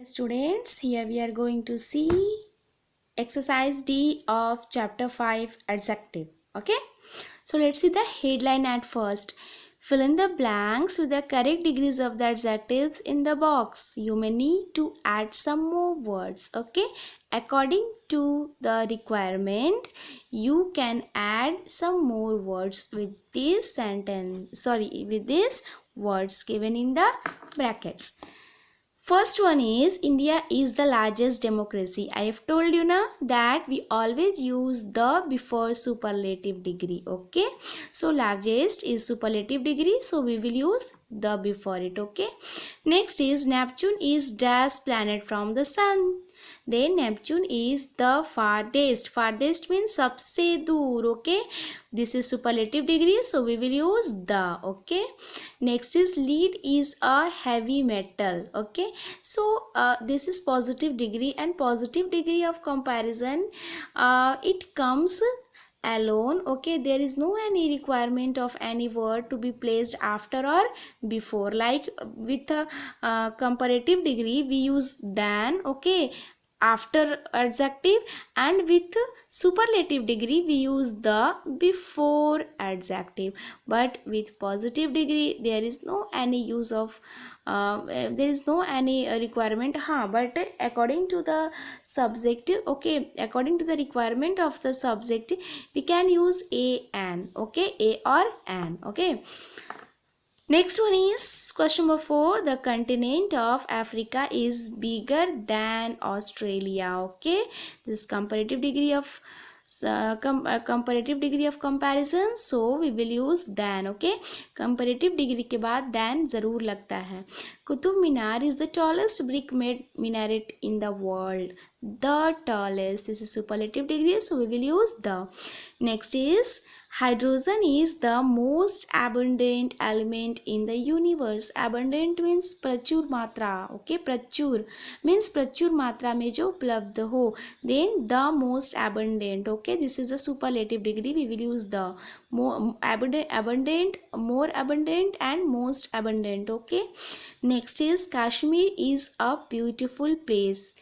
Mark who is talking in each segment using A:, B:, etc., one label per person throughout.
A: Students, here we are going to see exercise D of chapter 5 adjective. Okay, so let's see the headline at first. Fill in the blanks with the correct degrees of the adjectives in the box. You may need to add some more words. Okay, according to the requirement, you can add some more words with this sentence. With these words given in the brackets. First one is India is the largest democracy. I have told you now that we always use the before superlative degree. Okay. So largest is superlative degree. So we will use the before it. Okay. Next is Neptune is dash planet from the sun. Then Neptune is the farthest. Farthest means सबसे दूर. Okay. This is superlative degree. So we will use the. Okay. Next is lead is a heavy metal. Okay. So this is positive degree, and positive degree of comparison it comes alone. Okay, there is no any requirement of any word to be placed after or before. Like with a comparative degree we use than, okay, after adjective, and with superlative degree we use the before adjective. But with positive degree there is no any use of there is no any requirement, but according to the subject, okay, according to the requirement of the subject we can use a an, okay, a or an. Okay, next one is question number 4. The continent of Africa is bigger than Australia. Okay, this comparative degree of comparative degree of comparison, so we will use than. Okay, comparative degree के बाद than जरूर लगता है. Qutub Minar is the tallest brick made minaret in the world. The tallest, this is superlative degree, so we will use the. Next is hydrogen is the most abundant element in the universe. Abundant means प्रचुर मात्रा. Okay, प्रचुर means प्रचुर मात्रा में जो उपलब्ध हो. Then the most abundant. Okay, this is a superlative degree. We will use the. More abundant, more abundant, and most abundant. Okay, next is Kashmir is a beautiful place.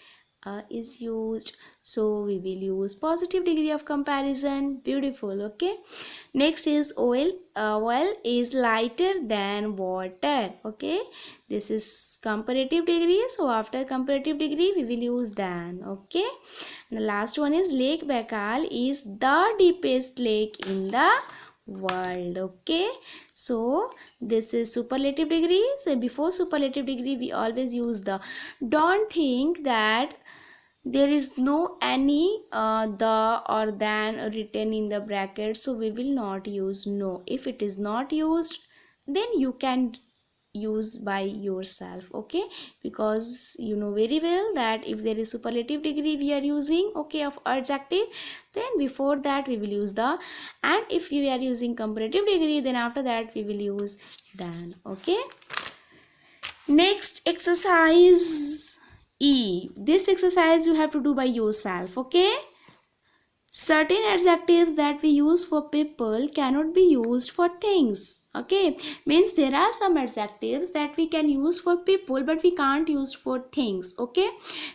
A: Is used, so we will use positive degree of comparison, beautiful. Okay, next is oil. Oil is lighter than water. Okay, this is comparative degree, so after comparative degree we will use than. Okay, and the last one is Lake Baikal is the deepest lake in the world. Okay, so this is superlative degree. So before superlative degree we always use the. Don't think that there is no any the or than written in the bracket, so we will not use. No, if it is not used then you can use by yourself. Okay, because you know very well that if there is superlative degree we are using, okay, of adjective, then before that we will use the, and if we are using comparative degree then after that we will use than. Okay, next exercise E. This exercise you have to do by yourself. Okay, certain adjectives that we use for people cannot be used for things. Okay, means there are some adjectives that we can use for people but we can't use for things. Okay,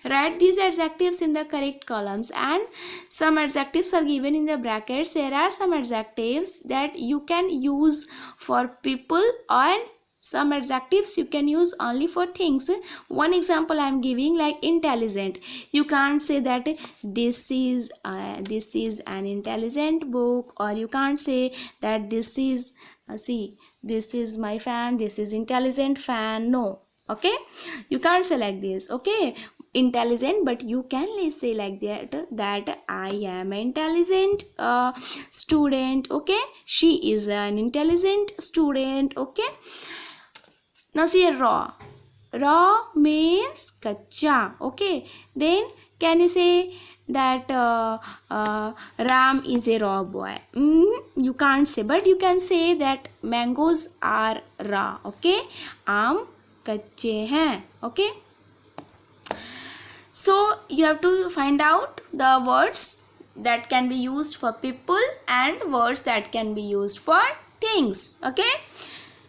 A: write these adjectives in the correct columns, and some adjectives are given in the brackets. There are some adjectives that you can use for people, and some adjectives you can use only for things. One example I am giving, like intelligent. You can't say that this is an intelligent book, or you can't say that this is this is my fan, this is intelligent fan. No, okay, you can't say like this. Okay, intelligent, but you can say like that I am an intelligent student. Okay, she is an intelligent student. Okay, now see raw. Raw means kacha. Okay, then can you say that Ram is a raw boy? You can't say, but you can say that mangoes are raw. Okay, आम कच्चे हैं. Okay, so you have to find out the words that can be used for people and words that can be used for things. Okay,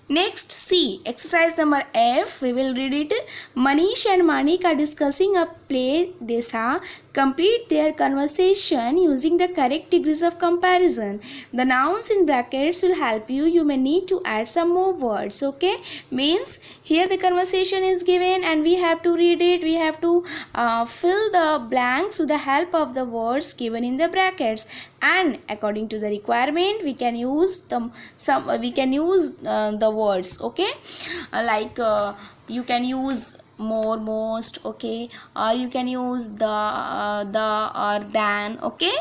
A: Next, C. Exercise number F. We will read it. Manish and Manik are discussing a play they saw. Complete their conversation using the correct degrees of comparison. The nouns in brackets will help you. You may need to add some more words. Okay? Means here the conversation is given and we have to read it. We have to fill the blanks with the help of the words given in the brackets. And according to the requirement, we can use the words. Okay? You can use more, most, okay, or you can use the or than. Okay,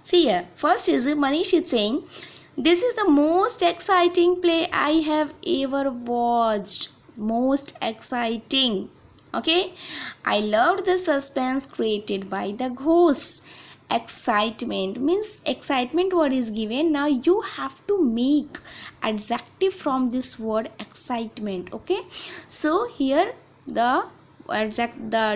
A: see here, first is Manish is saying, this is the most exciting play I have ever watched. Most exciting. Okay, I loved the suspense created by the ghosts. Excitement means excitement word is given. Now you have to make adjective from this word excitement. Okay, so here the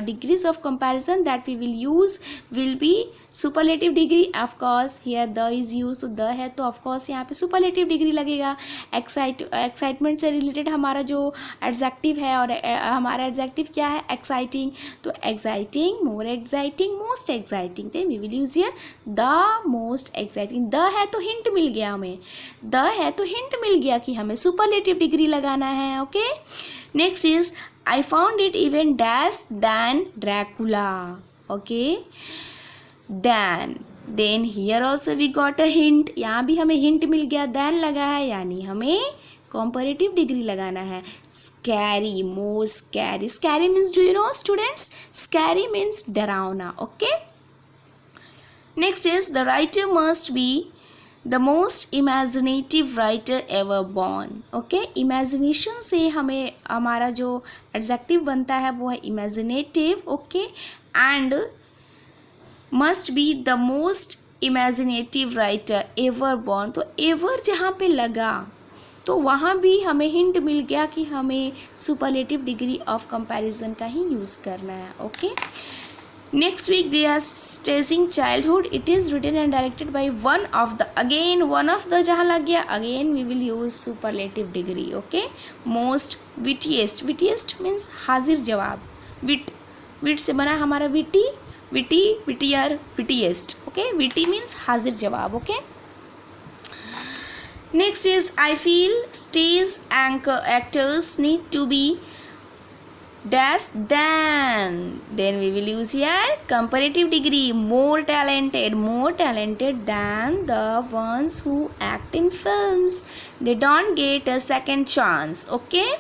A: degrees of comparison that we will use will be superlative degree. Of course here the is used, तो the है तो of course यहाँ पे superlative degree लगेगा. excitement से related हमारा जो adjective है और हमारा adjective क्या है, exciting, तो exciting, more exciting, most exciting, then we will use here the most exciting. the है तो hint मिल गया हमें, the है तो hint मिल गया कि हमें superlative degree लगाना है. Okay, next is I found it even dash than Dracula. Okay, then here also we got a hint. यहाँ भी हमें hint मिल गया, than लगा है यानी हमें comparative degree लगाना है. Scary, more scary. Scary means, do you know students? Scary means डरावना. Okay. Next is the writer must be the most imaginative writer ever born. Okay, imagination से हमें हमारा जो adjective बनता है वो है imaginative. Okay, and must be the most imaginative writer ever born. तो ever जहाँ पे लगा तो वहाँ भी हमें hint मिल गया कि हमें superlative degree of comparison का ही use करना है. Okay. Next week they are staging childhood. It is written and directed by one of the जहाँ लग गया again we will use superlative degree. Okay, most, wittiest. Wittiest means हाजिर जवाब. wit से बना हमारा witty, wittier, wittiest. Okay, witty means हाजिर जवाब. Okay. Next is I feel stage actors need to be dash then we will use here comparative degree, more talented than the ones who act in films. They don't get a second chance. Okay,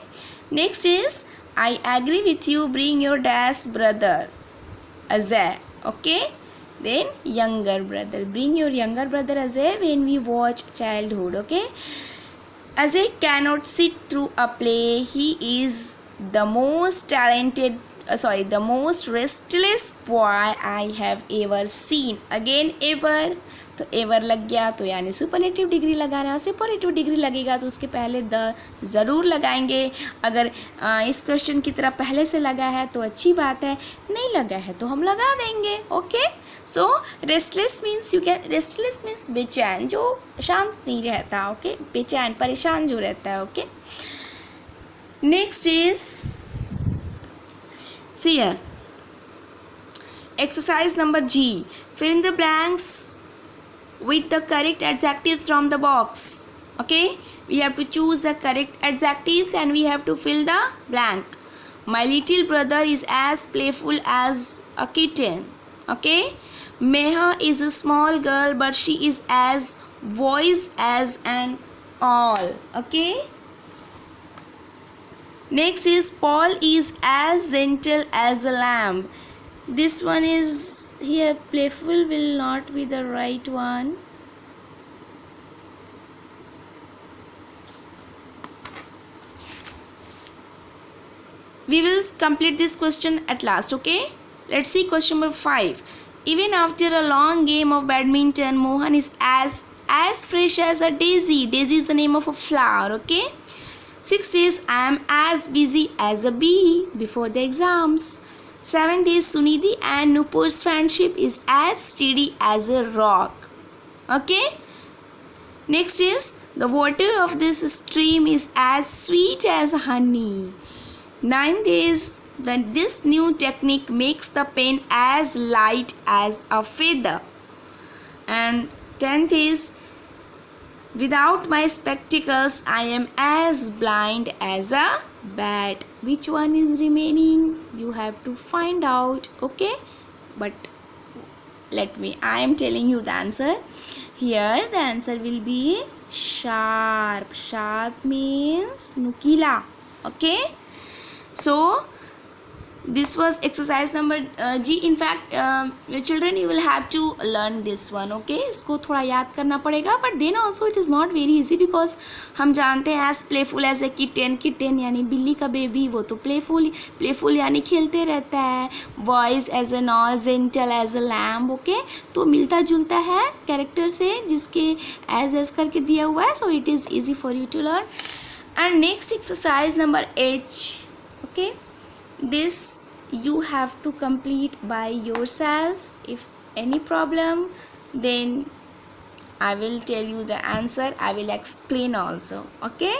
A: next is I agree with you, bring your dash brother Ajay. Okay, then younger brother, bring your younger brother Ajay when we watch childhood. Okay, Ajay cannot sit through a play. He is the most the most restless boy I have ever seen. Again ever, तो ever लग गया तो यानी superlative degree लगाना है. Superlative degree लगेगा तो उसके पहले द ज़रूर लगाएंगे. अगर इस क्वेश्चन की तरह पहले से लगा है तो अच्छी बात है, नहीं लगा है तो हम लगा देंगे. ओके, सो रेस्टलेस मीन्स बेचैन, जो शांत नहीं रहता. ओके, बेचैन परेशान जो रहता है. Okay, next is see here exercise number G. Fill in the blanks with the correct adjectives from the box. Okay, we have to choose the correct adjectives and we have to fill the blank. My little brother is as playful as a kitten. Okay, Meha is a small girl but she is as wise as an owl. Okay, next is Paul is as gentle as a lamb. This one is here, playful will not be the right one. We will complete this question at last. Okay, let's see question number 5. Even after a long game of badminton, Mohan is as fresh as a daisy. Daisy is the name of a flower. Okay, 6th is I am as busy as a bee before the exams. 7th is Sunidhi and Nupur's friendship is as steady as a rock. Okay, next is The water of this stream is as sweet as honey. 9th is that this new technique makes the pen as light as a feather. And 10th is, without my spectacles I am as blind as a bat. Which one is remaining? You have to find out, okay? But I am telling you the answer. Here the answer will be sharp. Sharp means nukila, okay? So this was exercise number G. In fact children, you will have to learn this one, okay? इसको थोड़ा याद करना पड़ेगा, but then also it is not very easy because हम जानते हैं as playful as a kitten यानी बिल्ली का बेबी, वो तो playful यानी खेलते रहता है. Voice as a nose, gentle as a lamb, okay? तो मिलता जुलता है कैरेक्टर से जिसके as करके दिया हुआ है, so it is easy for you to learn. And next exercise number H, okay? This you have to complete by yourself. If any problem, then I will tell you the answer. I will explain also, okay?